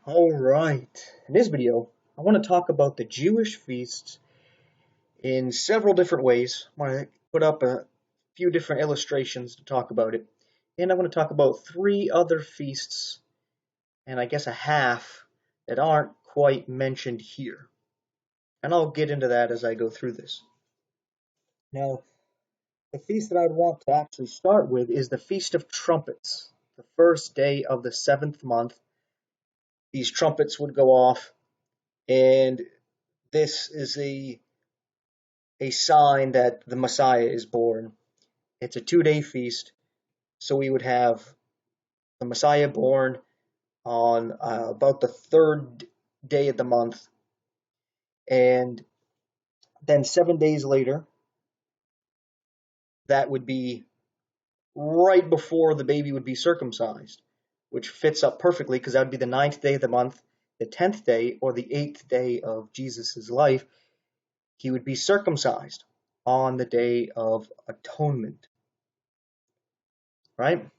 All right. In this video, I want to talk about the Jewish feasts in several different ways. I want to put up a few different illustrations to talk about it. And I want to talk about three other feasts, and I guess a half, that aren't quite mentioned here. And I'll get into that as I go through this. Now, the feast that I'd want to actually start with is the Feast of Trumpets, the first day of the 7th month. These trumpets would go off, and this is a sign that the Messiah is born. It's a 2-day feast, so we would have the Messiah born on about the 3rd day of the month, and then 7 days later, that would be right before the baby would be circumcised, which fits up perfectly because that would be the 9th day of the month, the 10th day, or the 8th day of Jesus' life. He would be circumcised on the Day of Atonement, right?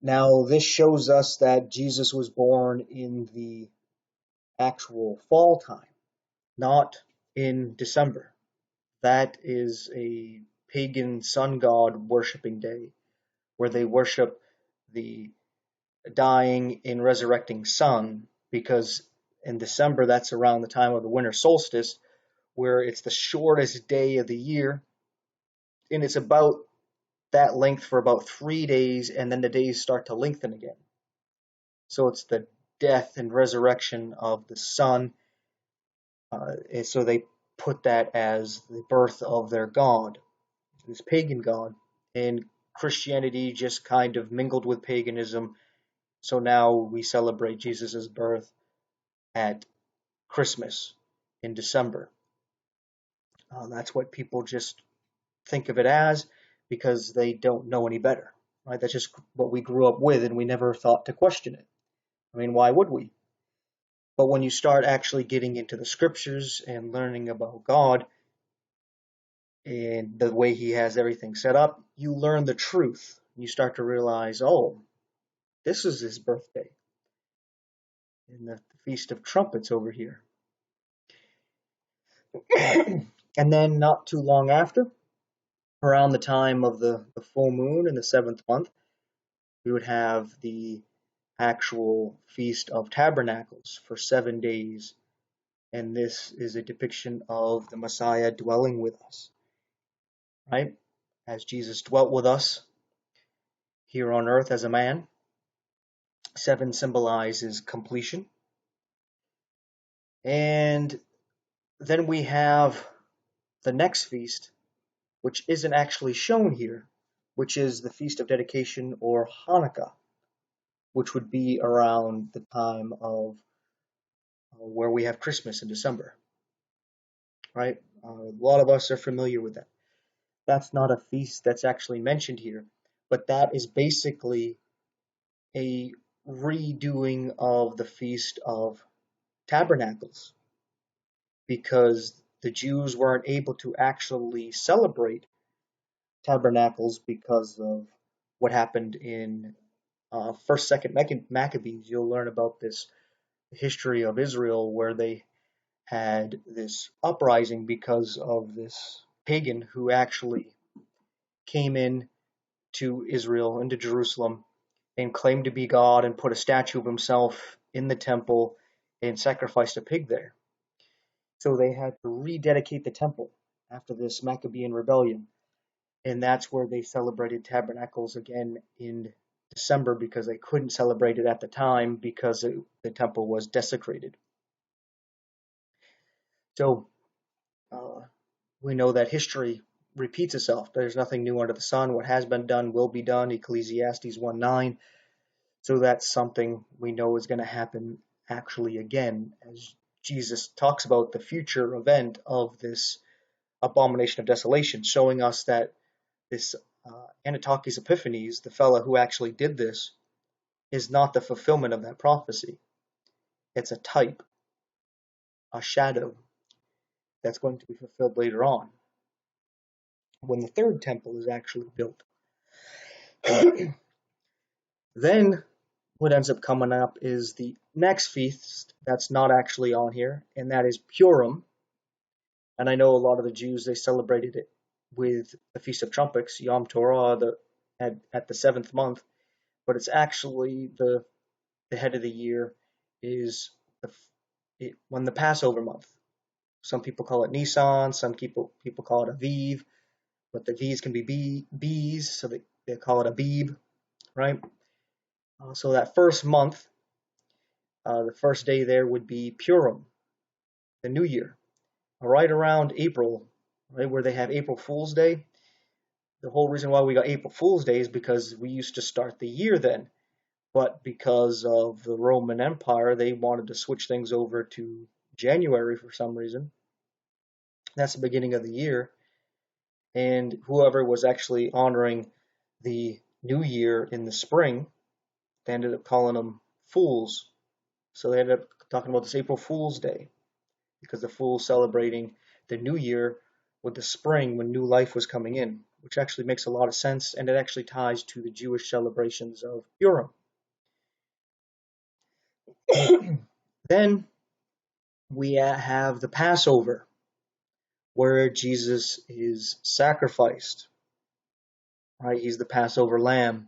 Now, this shows us that Jesus was born in the actual fall time, not in December. That is a pagan sun god worshiping day where they worship the dying and resurrecting sun, because in December that's around the time of the winter solstice, where it's the shortest day of the year, and it's about that length for about 3 days, and then the days start to lengthen again. So it's the death and resurrection of the sun. And so they put that as the birth of their god, this pagan god. And Christianity just kind of mingled with paganism. So now we celebrate Jesus' birth at Christmas in December. That's what people just think of it as, because they don't know any better. Right? That's just what we grew up with, and we never thought to question it. I mean, why would we? But when you start actually getting into the scriptures and learning about God and the way he has everything set up, you learn the truth. You start to realize, oh, this is his birthday. In the Feast of Trumpets over here. And then not too long after, around the time of the full moon in the 7th month, we would have the actual Feast of Tabernacles for 7 days. And this is a depiction of the Messiah dwelling with us, right? As Jesus dwelt with us here on earth as a man. 7 symbolizes completion. And then we have the next feast, which isn't actually shown here, which is the Feast of Dedication, or Hanukkah, which would be around the time of where we have Christmas in December, right? A lot of us are familiar with that. That's not a feast that's actually mentioned here, but that is basically a redoing of the Feast of Tabernacles, because the Jews weren't able to actually celebrate Tabernacles because of what happened in First, Second Maccabees. You'll learn about this history of Israel where they had this uprising because of this pagan who actually came in to Israel, into Jerusalem, and claimed to be God and put a statue of himself in the temple and sacrificed a pig there. So they had to rededicate the temple after this Maccabean rebellion. And that's where they celebrated Tabernacles again in December, because they couldn't celebrate it at the time because the temple was desecrated. So we know that history repeats itself. There's nothing new under the sun. What has been done will be done, Ecclesiastes 1:9. So that's something we know is going to happen actually again, as Jesus talks about the future event of this abomination of desolation, showing us that this Antitakis Epiphanes, the fellow who actually did this, is not the fulfillment of that prophecy. It's a type, a shadow that's going to be fulfilled later on, when the 3rd temple is actually built. Then what ends up coming up is the next feast that's not actually on here, and that is Purim. And I know a lot of the Jews, they celebrated it with the Feast of Trumpets, Yom Torah, at the seventh month, but it's actually the head of the year is when the Passover month. Some people call it Nisan, some people call it Aviv, but the V's can be B's, so they call it Abib, right? So that first month, the first day there would be Purim, the New Year, right around April, right where they have April Fool's Day. The whole reason why we got April Fool's Day is because we used to start the year then, but because of the Roman Empire, they wanted to switch things over to January for some reason. That's the beginning of the year, and whoever was actually honoring the New Year in the spring, they ended up calling them fools. So they ended up talking about this April Fool's Day because the fools celebrating the New Year with the spring when new life was coming in, which actually makes a lot of sense, and it actually ties to the Jewish celebrations of Purim. Then we have the Passover, where Jesus is sacrificed. Right? He's the Passover lamb.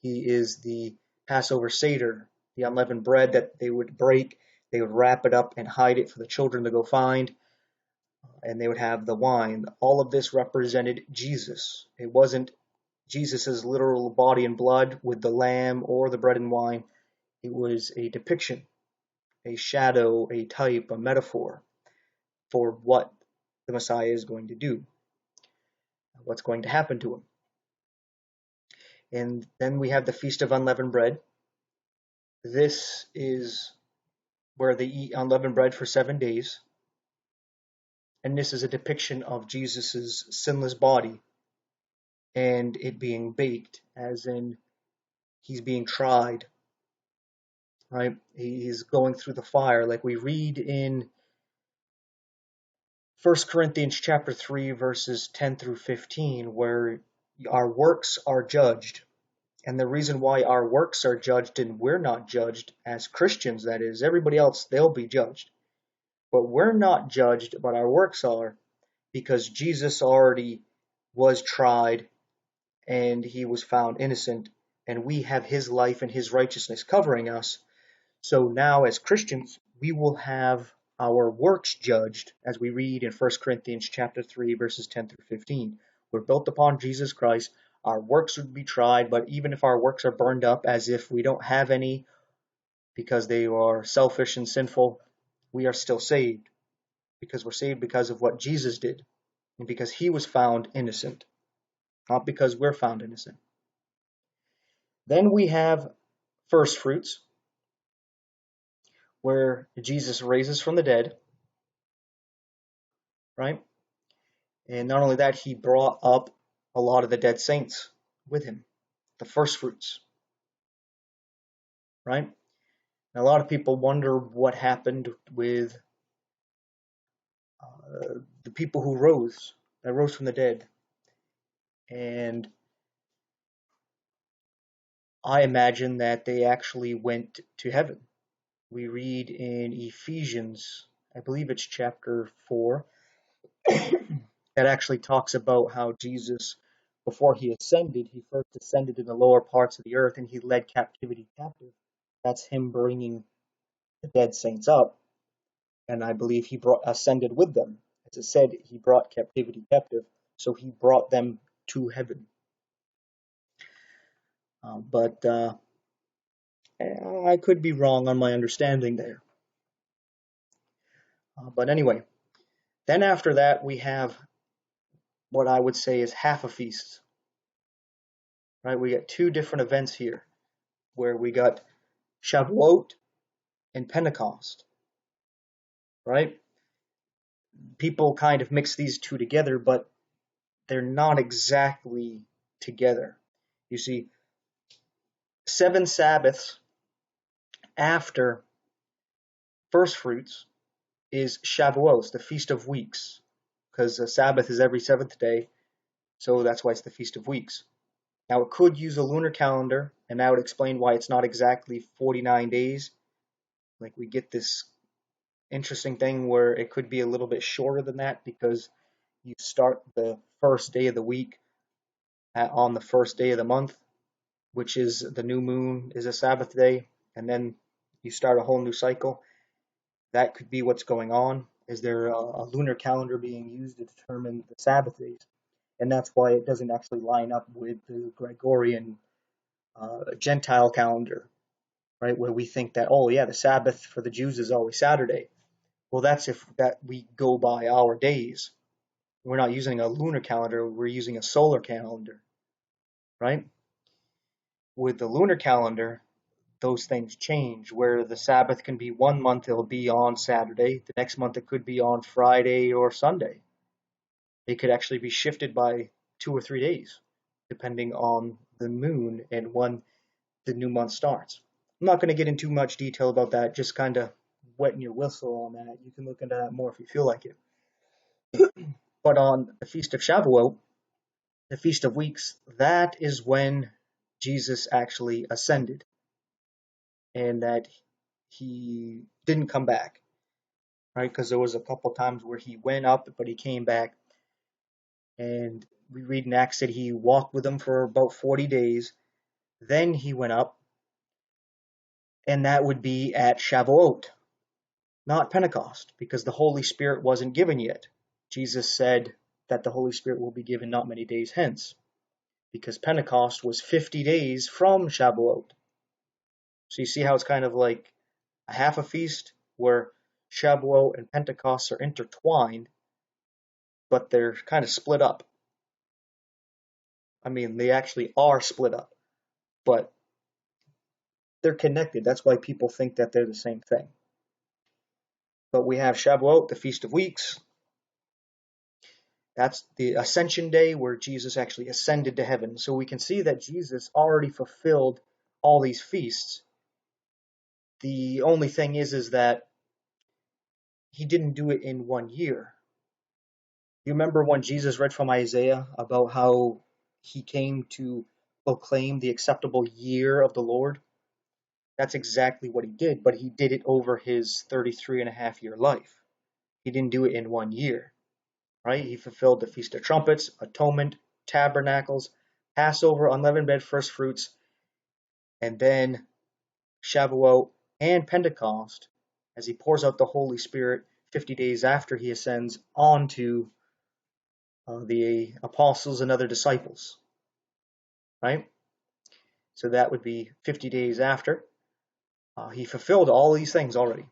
He is the Passover Seder, the unleavened bread that they would break. They would wrap it up and hide it for the children to go find. And they would have the wine. All of this represented Jesus. It wasn't Jesus' literal body and blood with the lamb or the bread and wine. It was a depiction, a shadow, a type, a metaphor for what the Messiah is going to do, what's going to happen to him. And then we have the Feast of Unleavened Bread. This is where they eat unleavened bread for 7 days. And this is a depiction of Jesus' sinless body and it being baked, as in he's being tried, right? He's going through the fire, like we read in 1 Corinthians chapter 3, verses 10 through 15, where our works are judged. And the reason why our works are judged and we're not judged as Christians, that is, everybody else, they'll be judged. But we're not judged, but our works are, because Jesus already was tried and he was found innocent, and we have his life and his righteousness covering us. So now as Christians, we will have our works judged, as we read in 1 Corinthians chapter 3, verses 10 through 15. We're built upon Jesus Christ. Our works would be tried, but even if our works are burned up as if we don't have any because they are selfish and sinful, we are still saved, because we're saved because of what Jesus did and because he was found innocent, not because we're found innocent. Then we have first fruits, where Jesus raises from the dead, right? And not only that, he brought up a lot of the dead saints with him, the first fruits, right? And a lot of people wonder what happened with the people who that rose from the dead. And I imagine that they actually went to heaven. We read in Ephesians, I believe it's chapter 4, that actually talks about how Jesus, before he ascended, he first ascended in the lower parts of the earth and he led captivity captive. That's him bringing the dead saints up. And I believe he ascended with them. As it said, he brought captivity captive, so he brought them to heaven. But I could be wrong on my understanding there. But anyway, then after that we have what I would say is half a feast. Right? We got two different events here, where we got Shavuot and Pentecost. Right? People kind of mix these two together, but they're not exactly together. You see, 7 Sabbaths after first fruits is Shavuos, the Feast of Weeks, because a Sabbath is every 7th day, so that's why it's the Feast of Weeks. Now, it could use a lunar calendar and that would explain why it's not exactly 49 days. Like we get this interesting thing where it could be a little bit shorter than that because you start the first day of the week on the first day of the month, which is the new moon is a Sabbath day, and then you start a whole new cycle. That could be what's going on. Is there a lunar calendar being used to determine the Sabbath days? And that's why it doesn't actually line up with the Gregorian Gentile calendar, right? Where we think that, oh yeah, the Sabbath for the Jews is always Saturday. Well, that's if that we go by our days. We're not using a lunar calendar, we're using a solar calendar, right? With the lunar calendar, those things change, where the Sabbath can be one month it'll be on Saturday, the next month it could be on Friday or Sunday. It could actually be shifted by 2 or 3 days, depending on the moon and when the new month starts. I'm not going to get into much detail about that, just kind of wetting your whistle on that. You can look into that more if you feel like it. But on the Feast of Shavuot, the Feast of Weeks, that is when Jesus actually ascended and that he didn't come back, right? Because there was a couple times where he went up, but he came back. And we read in Acts that he walked with them for about 40 days. Then he went up, and that would be at Shavuot, not Pentecost, because the Holy Spirit wasn't given yet. Jesus said that the Holy Spirit will be given not many days hence, because Pentecost was 50 days from Shavuot. So you see how it's kind of like a half a feast where Shavuot and Pentecost are intertwined, but they're kind of split up. I mean, they actually are split up, but they're connected. That's why people think that they're the same thing. But we have Shavuot, the Feast of Weeks. That's the Ascension Day where Jesus actually ascended to heaven. So we can see that Jesus already fulfilled all these feasts. The only thing is that he didn't do it in 1 year. You remember when Jesus read from Isaiah about how he came to proclaim the acceptable year of the Lord? That's exactly what he did, but he did it over his 33-and-a-half-year life. He didn't do it in 1 year, right? He fulfilled the Feast of Trumpets, Atonement, Tabernacles, Passover, unleavened bread, first fruits, and then Shavuot and Pentecost as he pours out the Holy Spirit 50 days after he ascends onto the apostles and other disciples, right? So that would be 50 days after. He fulfilled all these things already,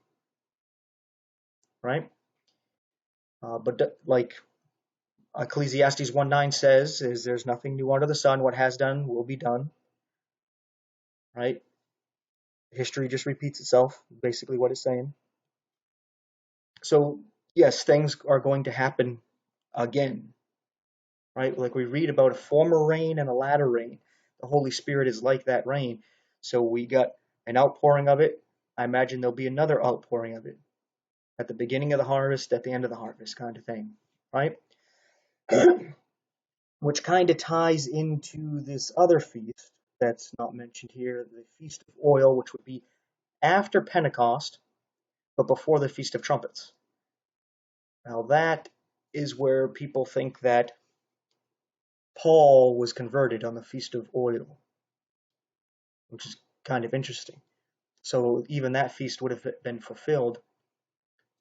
right? But like Ecclesiastes 1:9 says, is there's nothing new under the sun. What has done will be done, right? History just repeats itself, basically what it's saying. So yes, things are going to happen again, right? Like we read about a former rain and a latter rain. The Holy Spirit is like that rain. So we got an outpouring of it. I imagine there'll be another outpouring of it at the beginning of the harvest, at the end of the harvest, kind of thing, right? Which kind of ties into this other feast that's not mentioned here, the Feast of Oil, which would be after Pentecost, but before the Feast of Trumpets. Now that is where people think that Paul was converted on the Feast of Oil, which is kind of interesting. So even that feast would have been fulfilled,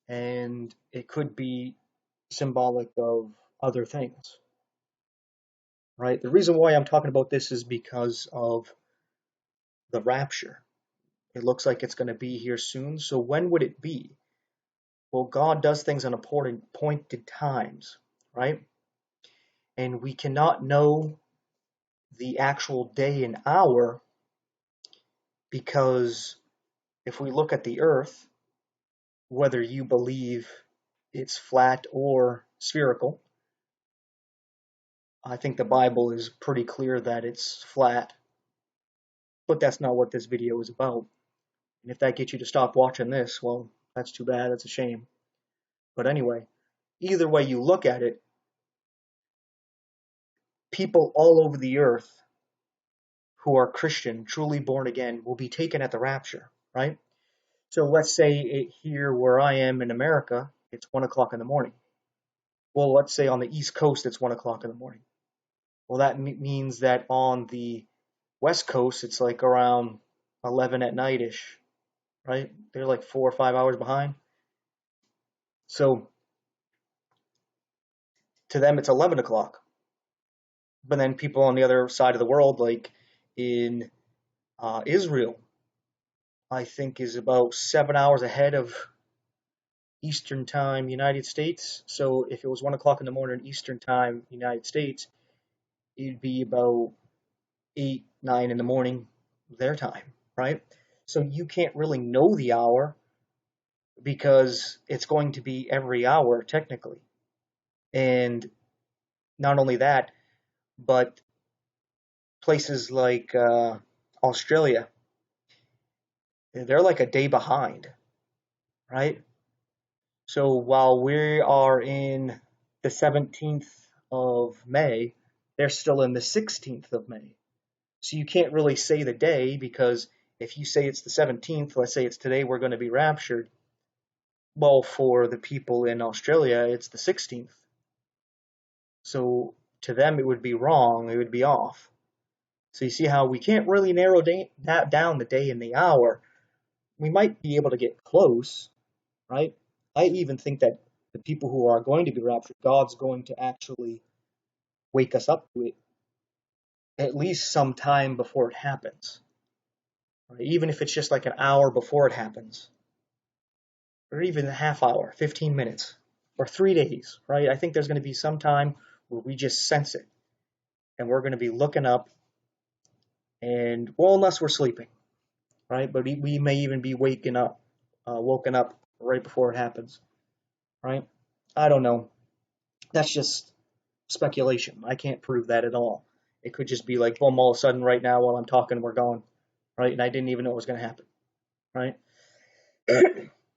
and it could be symbolic of other things, right? The reason why I'm talking about this is because of the rapture. It looks like it's going to be here soon. So when would it be? Well, God does things on appointed times, right? And we cannot know the actual day and hour because if we look at the earth, whether you believe it's flat or spherical, I think the Bible is pretty clear that it's flat, but that's not what this video is about. And if that gets you to stop watching this, well, that's too bad, that's a shame. But anyway, either way you look at it, people all over the earth who are Christian, truly born again, will be taken at the rapture, right? So let's say here where I am in America, it's 1 o'clock in the morning. Well, let's say on the East Coast, it's 1 o'clock in the morning. Well, that means that on the West Coast, it's like around 11 at night-ish, right? They're like 4 or 5 hours behind. So to them, it's 11 o'clock. But then people on the other side of the world, like in Israel, I think is about 7 hours ahead of Eastern Time, United States. So if it was 1 o'clock in the morning Eastern Time, United States, it'd be about 8, 9 in the morning their time, right? So you can't really know the hour because it's going to be every hour technically. And not only that, but places like Australia, they're like a day behind, right? So while we are in the 17th of May, they're still in the 16th of May. So you can't really say the day, because if you say it's the 17th, let's say it's today we're going to be raptured, well, for the people in Australia, it's the 16th. So to them, it would be wrong, it would be off. So you see how we can't really narrow that down, the day and the hour. We might be able to get close, right? I even think that the people who are going to be raptured, God's going to actually wake us up to it at least some time before it happens. Right? Even if it's just like an hour before it happens, or even a half hour, 15 minutes, or 3 days, right? I think there's going to be some time where we just sense it, and we're going to be looking up, and well, unless we're sleeping, right? But we may even be woken up right before it happens, right? I don't know. That's just speculation. I can't prove that at all. It could just be like, boom, all of a sudden right now while I'm talking, we're gone, right? And I didn't even know it was going to happen, right?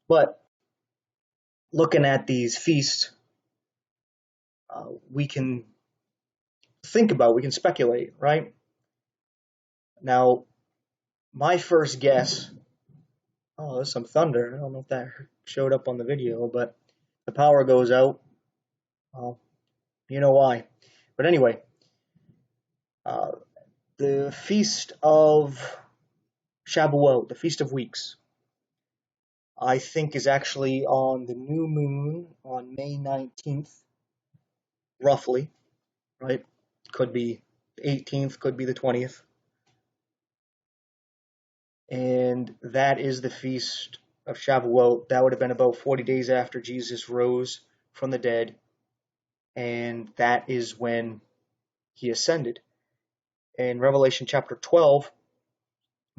But looking at these feasts, we can we can speculate, right? Now, my first guess, oh, there's some thunder. I don't know if that showed up on the video, but the power goes out. You know why. But anyway, the Feast of Shavuot, the Feast of Weeks, I think is actually on the new moon on May 19th, roughly, right? Could be the 18th, could be the 20th. And that is the Feast of Shavuot. That would have been about 40 days after Jesus rose from the dead. And that is when he ascended. In Revelation chapter 12,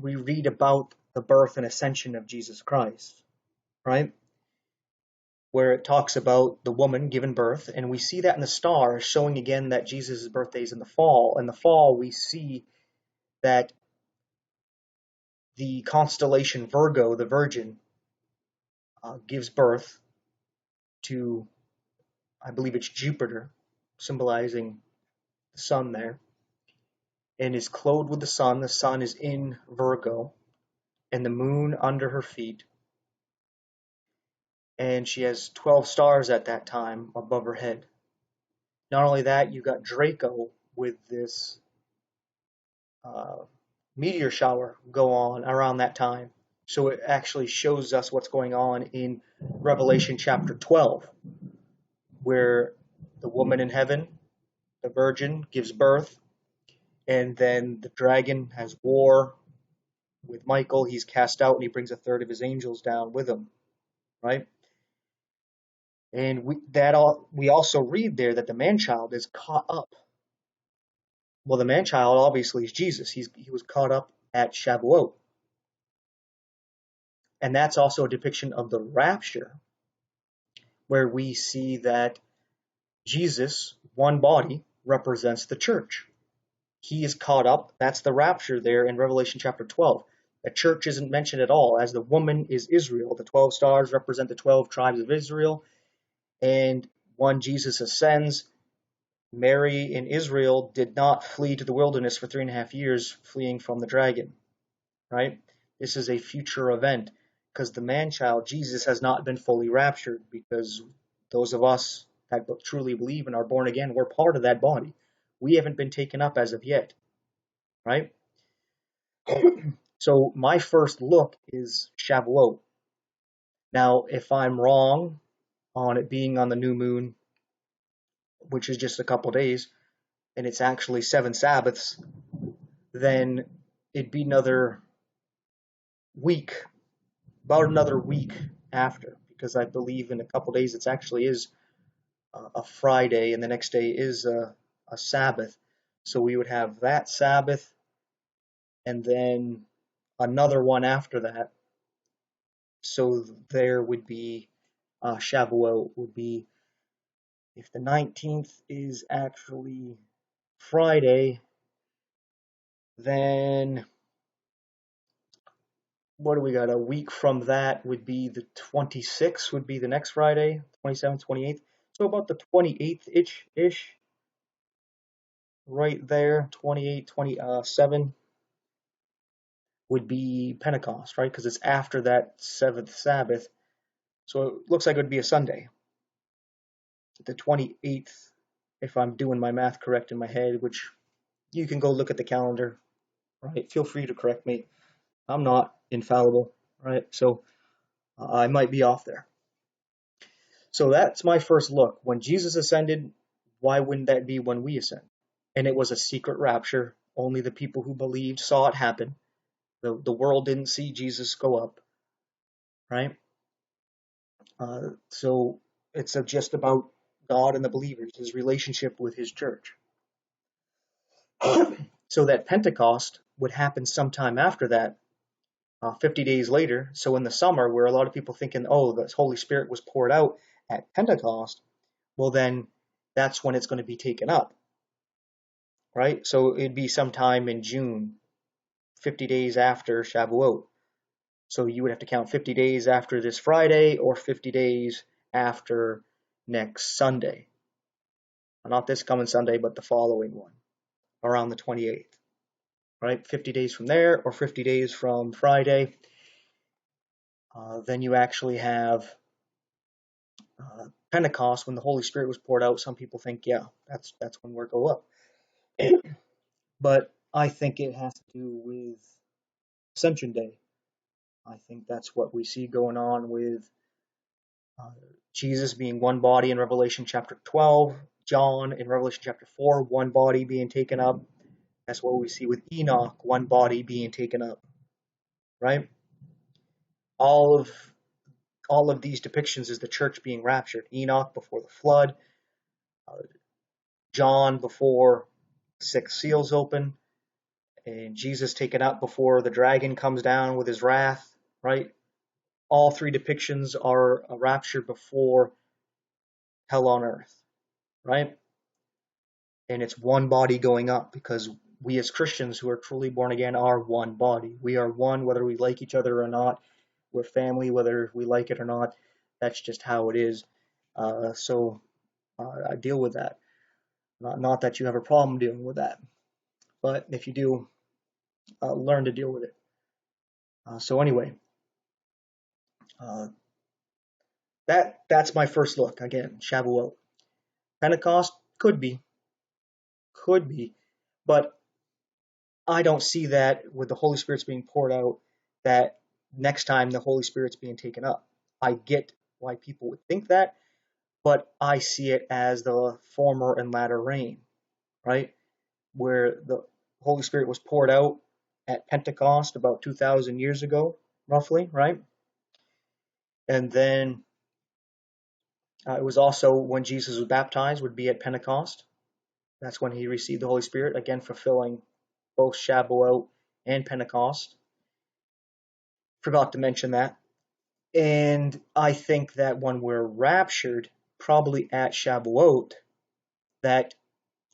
we read about the birth and ascension of Jesus Christ, right? Where it talks about the woman giving birth, and we see that in the stars, showing again that Jesus' birthday is in the fall. In the fall, we see that the constellation Virgo, the Virgin, gives birth to, I believe it's Jupiter, symbolizing the sun there, and is clothed with the sun. The sun is in Virgo, and the moon under her feet. And she has 12 stars at that time above her head. Not only that, you got Draco with this meteor shower go on around that time. So it actually shows us what's going on in Revelation chapter 12, where the woman in heaven, the virgin, gives birth, and then the dragon has war with Michael. He's cast out, and he brings a third of his angels down with him, right? And we also read there that the man-child is caught up. Well, the man-child obviously is Jesus. He was caught up at Shavuot. And that's also a depiction of the rapture, where we see that Jesus, one body, represents the church. He is caught up. That's the rapture there in Revelation chapter 12. The church isn't mentioned at all, as the woman is Israel. The 12 stars represent the 12 tribes of Israel. And when Jesus ascends, Mary and Israel did not flee to the wilderness for 3.5 years, fleeing from the dragon, right? This is a future event because the man-child, Jesus, has not been fully raptured, because those of us that truly believe and are born again, we're part of that body. We haven't been taken up as of yet, right? So my first look is Shavuot. Now, if I'm wrong on it being on the new moon, which is just a couple days, and it's actually 7 Sabbaths, then it'd be another week, about another week after, because I believe in a couple days it actually is a Friday, and the next day is a Sabbath. So we would have that Sabbath, and then another one after that. So there would be Shavuot would be, if the 19th is actually Friday, then what do we got? A week from that would be the 26th, would be the next Friday, 27th, 28th. So about the 28th ish, right there, 28, 27 would be Pentecost, right? Because it's after that seventh Sabbath. So it looks like it would be a Sunday. The 28th, if I'm doing my math correct in my head, which you can go look at the calendar, right? Feel free to correct me. I'm not infallible, right? So I might be off there. So that's my first look. When Jesus ascended, why wouldn't that be when we ascend? And it was a secret rapture. Only the people who believed saw it happen. The world didn't see Jesus go up, right? So it's just about God and the believers, his relationship with his church. So that Pentecost would happen sometime after that, 50 days later. So in the summer, where a lot of people thinking, oh, the Holy Spirit was poured out at Pentecost, well, then that's when it's going to be taken up, right? So it'd be sometime in June, 50 days after Shavuot. So you would have to count 50 days after this Friday or 50 days after next Sunday. Not this coming Sunday, but the following one, around the 28th, right? 50 days from there or 50 days from Friday. Then you actually have Pentecost, when the Holy Spirit was poured out. Some people think, yeah, that's when we're go up. But I think it has to do with Ascension Day. I think that's what we see going on with Jesus being one body in Revelation chapter 12, John in Revelation chapter 4, one body being taken up. That's what we see with Enoch, one body being taken up, right? All of these depictions is the church being raptured. Enoch before the flood, John before 6 seals open, and Jesus taken up before the dragon comes down with his wrath, right? All three depictions are a rapture before hell on earth, right? And it's one body going up, because we as Christians who are truly born again are one body. We are one, whether we like each other or not. We're family, whether we like it or not. That's just how it is. So I deal with that. Not that you have a problem dealing with that, but if you do, learn to deal with it. So anyway, that's my first look. Again, Shavuot. Pentecost could be, but I don't see that with the Holy Spirit's being poured out, that next time the Holy Spirit's being taken up. I get why people would think that, but I see it as the former and latter rain, right? Where the Holy Spirit was poured out at Pentecost about 2,000 years ago, roughly, right? And then it was also when Jesus was baptized, would be at Pentecost. That's when he received the Holy Spirit, again fulfilling both Shavuot and Pentecost. Forgot to mention that. And I think that when we're raptured, probably at Shavuot, that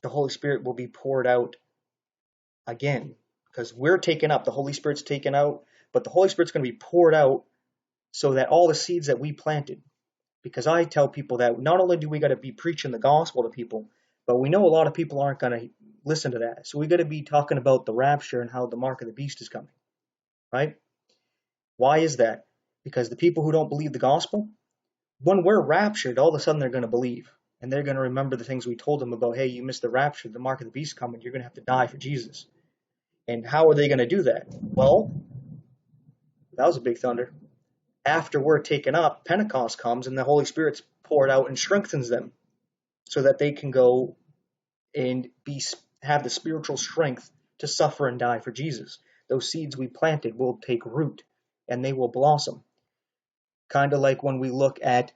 the Holy Spirit will be poured out again, because we're taken up. The Holy Spirit's taken out, but the Holy Spirit's going to be poured out so that all the seeds that we planted, because I tell people that not only do we got to be preaching the gospel to people, But we know a lot of people aren't going to listen to that. So we got to be talking about the rapture and how the mark of the beast is coming, right? Why is that? Because the people who don't believe the gospel, when we're raptured, all of a sudden they're going to believe. And they're going to remember the things we told them about, hey, you missed the rapture, the mark of the beast coming, you're going to have to die for Jesus. And how are they going to do that? Well, that was a big thunder. After we're taken up, Pentecost comes and the Holy Spirit's poured out and strengthens them so that they can go and have the spiritual strength to suffer and die for Jesus. Those seeds we planted will take root and they will blossom. Kind of like when we look at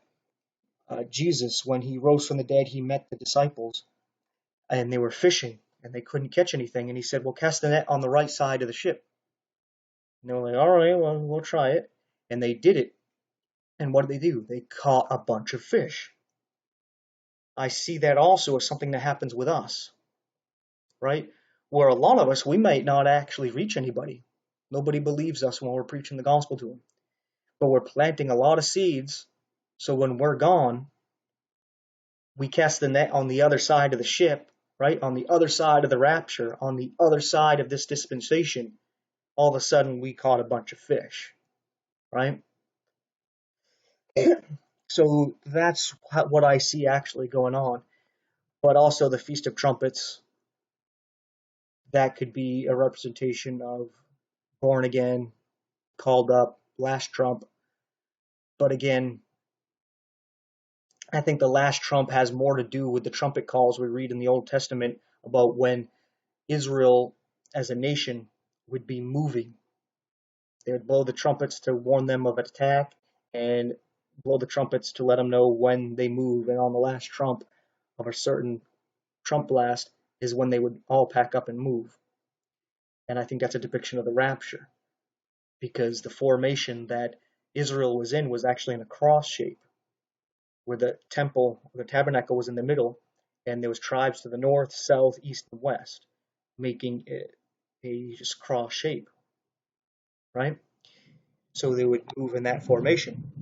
Jesus, when he rose from the dead, he met the disciples and they were fishing and they couldn't catch anything. And he said, well, cast the net on the right side of the ship. And they were like, all right, well, we'll try it. And they did it. And what did they do? They caught a bunch of fish. I see that also as something that happens with us, right? Where a lot of us, we might not actually reach anybody. Nobody believes us when we're preaching the gospel to them. But we're planting a lot of seeds, so when we're gone, we cast the net on the other side of the ship, right? On the other side of the rapture, on the other side of this dispensation, all of a sudden we caught a bunch of fish, right? So that's what I see actually going on. But also the Feast of Trumpets, that could be a representation of born again, called up, last trump. But again, I think the last trump has more to do with the trumpet calls we read in the Old Testament about when Israel as a nation would be moving. They would blow the trumpets to warn them of an attack and blow the trumpets to let them know when they move. And on the last trump of a certain trump blast is when they would all pack up and move. And I think that's a depiction of the rapture, because the formation that Israel was in was actually in a cross shape, where the temple, the tabernacle was in the middle, and there was tribes to the north, south, east, and west, making it a just cross shape, right? So they would move in that formation.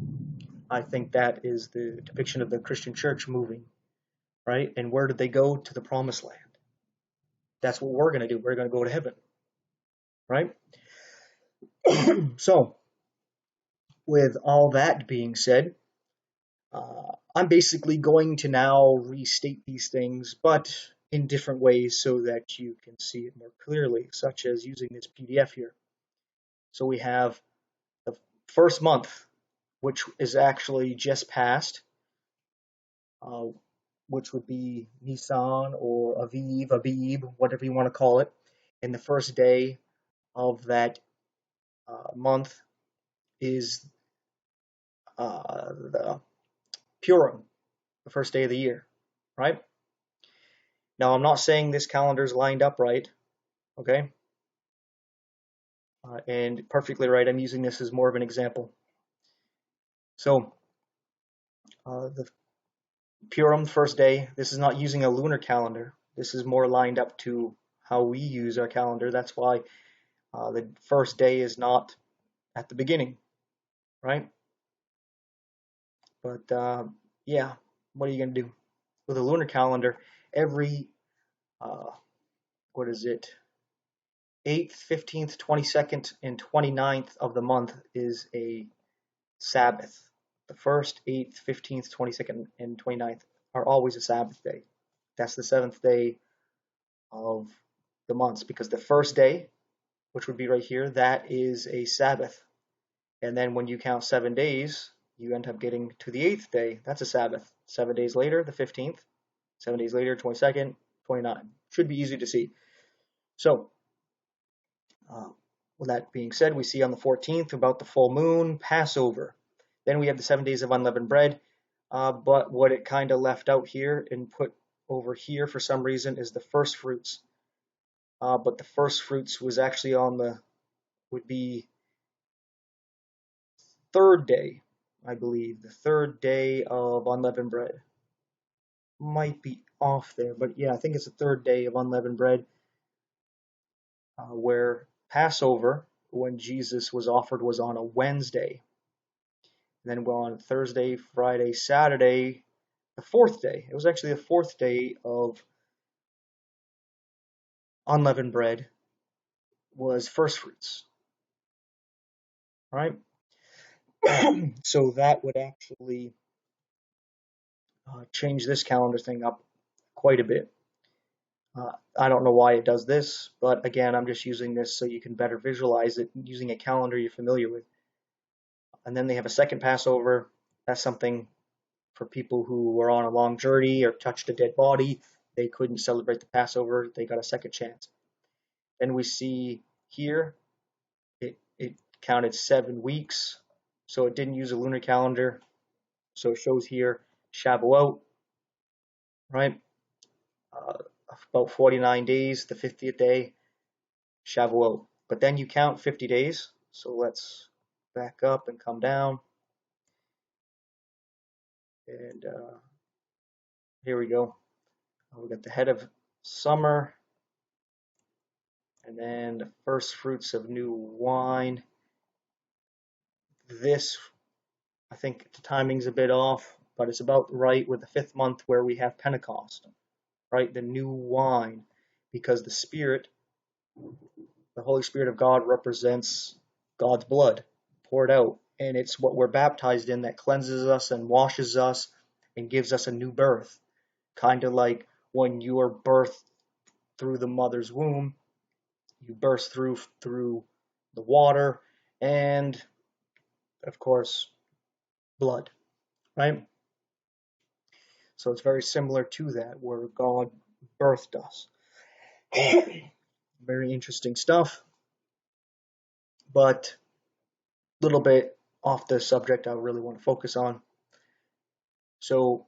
I think that is the depiction of the Christian church moving, right? And where did they go? To the promised land. That's what we're going to do. We're going to go to heaven, right? So, with all that being said, I'm basically going to now restate these things, but in different ways so that you can see it more clearly, such as using this PDF here. So we have the first month, which is actually just passed, which would be Nisan or Abib, whatever you want to call it. And the first day of that month is the Purim, the first day of the year, right? Now, I'm not saying this calendar is lined up right, okay? And perfectly right. I'm using this as more of an example. So, the Purim, first day, this is not using a lunar calendar. This is more lined up to how we use our calendar. That's why the first day is not at the beginning, right? But yeah, what are you going to do? With a lunar calendar, every, what is it, 8th, 15th, 22nd, and 29th of the month is a Sabbath. The 1st, 8th, 15th, 22nd, and 29th are always a Sabbath day. That's the 7th day of the months, because the first day, which would be right here, that is a Sabbath. And then when you count 7 days, you end up getting to the 8th day. That's a Sabbath. 7 days later, the 15th. 7 days later, 22nd, 29th. Should be easy to see. So, with that being said, we see on the 14th about the full moon, Passover. Then we have the 7 days of unleavened bread. But what it kind of left out here and put over here for some reason is the first fruits. But the first fruits was actually would be third day, I believe. The third day of unleavened bread. Might be off there, but yeah, I think it's the third day of unleavened bread, where Passover, when Jesus was offered, was on a Wednesday. And then on Thursday, Friday, Saturday, the fourth day. It was actually the fourth day of unleavened bread was first fruits, right? So that would actually change this calendar thing up quite a bit. I don't know why it does this, but again, I'm just using this so you can better visualize it using a calendar you're familiar with. And then they have a second Passover. That's something for people who were on a long journey or touched a dead body. They couldn't celebrate the Passover. They got a second chance. Then we see here, it counted 7 weeks. So it didn't use a lunar calendar. So it shows here Shavuot, right? Uh, about 49 days, the 50th day, Shavuot. But then you count 50 days. So let's back up and come down. And here we go. We got the head of summer, and then the first fruits of new wine. This, I think the timing's a bit off, but it's about right with the 5th month where we have Pentecost, right? The new wine, because the Spirit, the Holy Spirit of God represents God's blood poured out, and it's what we're baptized in that cleanses us and washes us and gives us a new birth. Kind of like when you are birthed through the mother's womb, you burst through the water and, of course, blood, right? So it's very similar to that, where God birthed us. Very interesting stuff, but a little bit off the subject I really want to focus on. So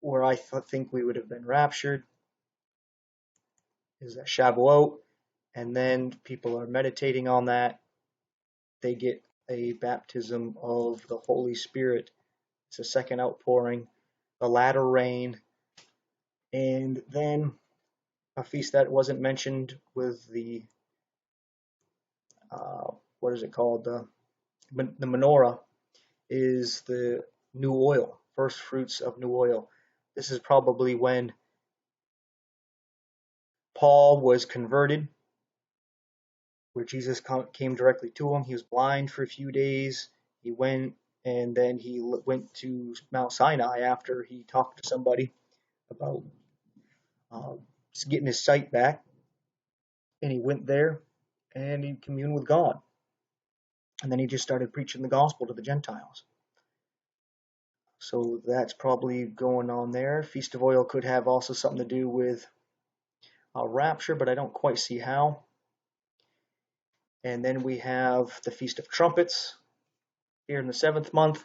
where I think we would have been raptured is at Shavuot, and then people are meditating on that. They get a baptism of the Holy Spirit. It's a second outpouring, the latter rain, and then a feast that wasn't mentioned with the what is it called? The menorah is the new oil, first fruits of new oil. This is probably when Paul was converted, where Jesus came directly to him. He was blind for a few days. He went and then he went to Mount Sinai after he talked to somebody about getting his sight back. And he went there and he communed with God. And then he just started preaching the gospel to the Gentiles. So that's probably going on there. Feast of Oil could have also something to do with Rapture, but I don't quite see how. And then we have the Feast of Trumpets here in the 7th month.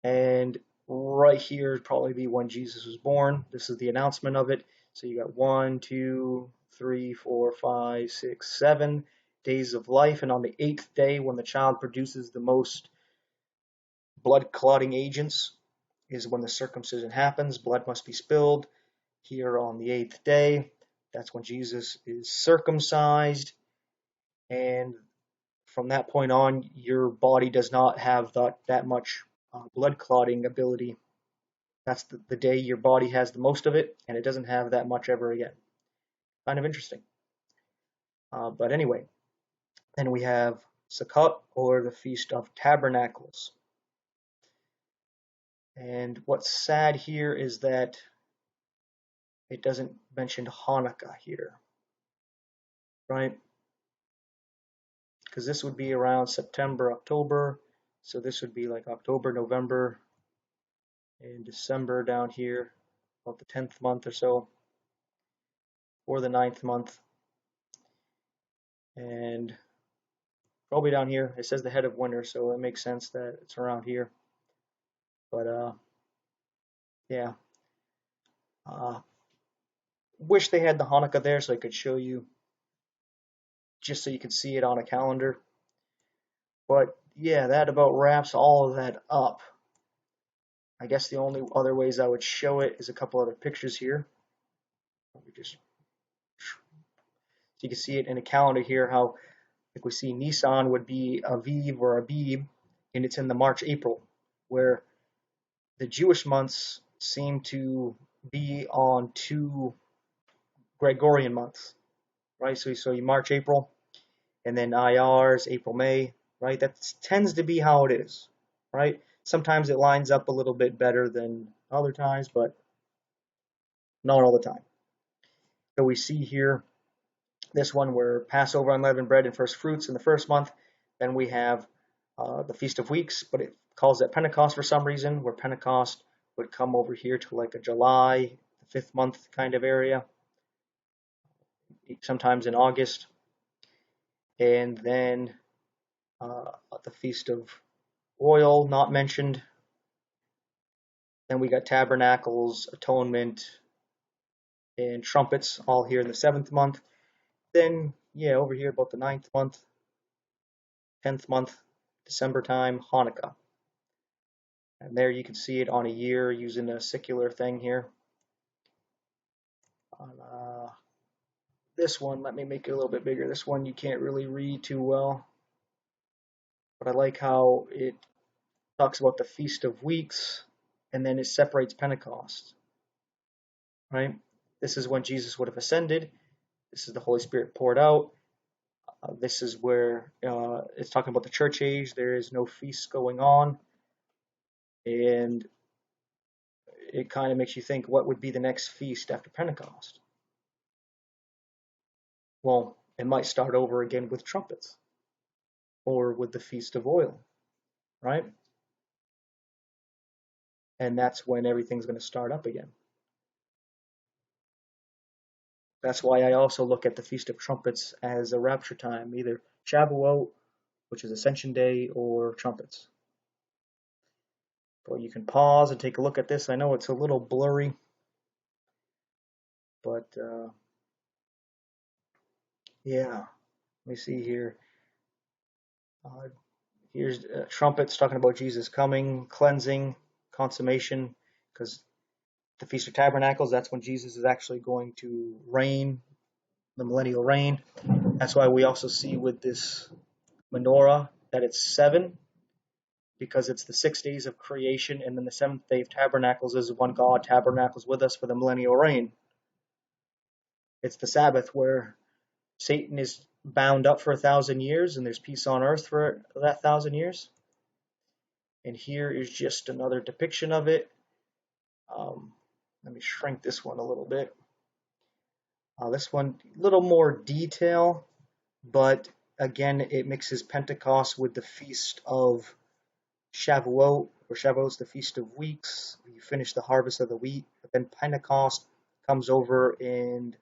And right here would probably be when Jesus was born. This is the announcement of it. So you got 1, 2, 3, 4, 5, 6, 7 days of life. And on the 8th day, when the child produces the most blood clotting agents, is when the circumcision happens. Blood must be spilled here on the 8th day. That's when Jesus is circumcised. And from that point on, your body does not have that much blood clotting ability. That's the day your body has the most of it, and it doesn't have that much ever again. Kind of interesting. But anyway, then we have Sukkot, or the Feast of Tabernacles. And what's sad here is that it doesn't mention Hanukkah here, right? Because this would be around September, October. So this would be like October, November, and December down here, about the 10th month or so, or the 9th month. And probably down here, it says the head of winter, so it makes sense that it's around here. But yeah. Wish they had the Hanukkah there so I could show you, just so you could see it on a calendar. But yeah, that about wraps all of that up. I guess the only other ways I would show it is a couple other pictures here. Just so you can see it in a calendar here, how like we see Nisan would be Aviv or Abib, and it's in the March-April, where the Jewish months seem to be on 2 Gregorian months. right? So you March, April, and then IRs, April, May, right? That tends to be how it is, right? Sometimes it lines up a little bit better than other times, but not all the time. So we see here this one where Passover, unleavened bread, and first fruits in the first month. Then we have the Feast of Weeks, but it calls it Pentecost for some reason, where Pentecost would come over here to like a July, the fifth month kind of area, sometimes in August. And then the Feast of Oil, not mentioned. Then we got Tabernacles, Atonement, and Trumpets, all here in the seventh month. Then, yeah, over here about the ninth month, 10th month, December time, Hanukkah. And there you can see it on a year using a secular thing here. On this one, let me make it a little bit bigger. This one you can't really read too well, but I like how it talks about the Feast of Weeks, and then it separates Pentecost, right? This is when Jesus would have ascended. This is the Holy Spirit poured out. This is where it's talking about the church age. There is no feasts going on. And it kind of makes you think, what would be the next feast after Pentecost? Well, it might start over again with trumpets or with the Feast of Oil, right? And that's when everything's going to start up again. That's why I also look at the Feast of Trumpets as a rapture time, either Shavuot, which is Ascension Day, or trumpets. But you can pause and take a look at this. I know it's a little blurry, but yeah, let me see here. Here's trumpets talking about Jesus coming, cleansing, consummation, because the Feast of Tabernacles, that's when Jesus is actually going to reign, the millennial reign. That's why we also see with this menorah that it's 7, because it's the 6 days of creation, and then the 7th day of Tabernacles is when God tabernacles with us for the millennial reign. It's the Sabbath where Satan is bound up for 1,000 years, and there's peace on earth for that 1,000 years. And here is just another depiction of it. Let me shrink this one a little bit. This one, a little more detail, but again, it mixes Pentecost with the Feast of Shavuot, or Shavuot's the Feast of Weeks. You finish the harvest of the wheat, but then Pentecost comes over, and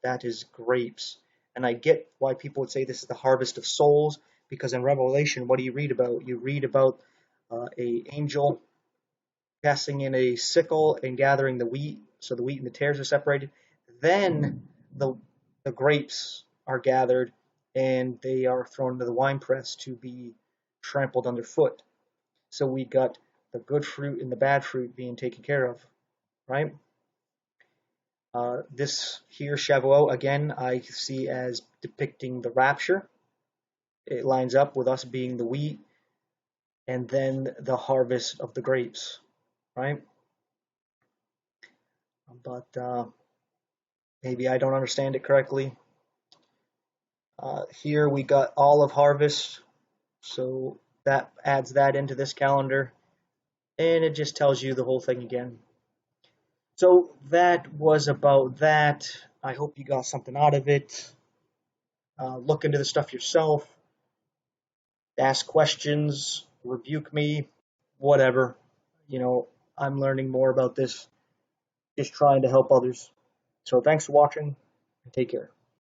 that is grapes. And I get why people would say this is the harvest of souls, because in Revelation, what do you read about? You read about a angel casting in a sickle and gathering the wheat, so the wheat and the tares are separated. Then the grapes are gathered, and they are thrown into the winepress to be trampled underfoot. So we got the good fruit and the bad fruit being taken care of, right? This here, Shavuot, again, I see as depicting the rapture. It lines up with us being the wheat, and then the harvest of the grapes, right? But maybe I don't understand it correctly. Here we got olive harvest, so that adds that into this calendar, and it just tells you the whole thing again. So that was about that. I hope you got something out of it. Look into the stuff yourself. Ask questions, rebuke me, whatever. I'm learning more about this, just trying to help others. So thanks for watching, and take care.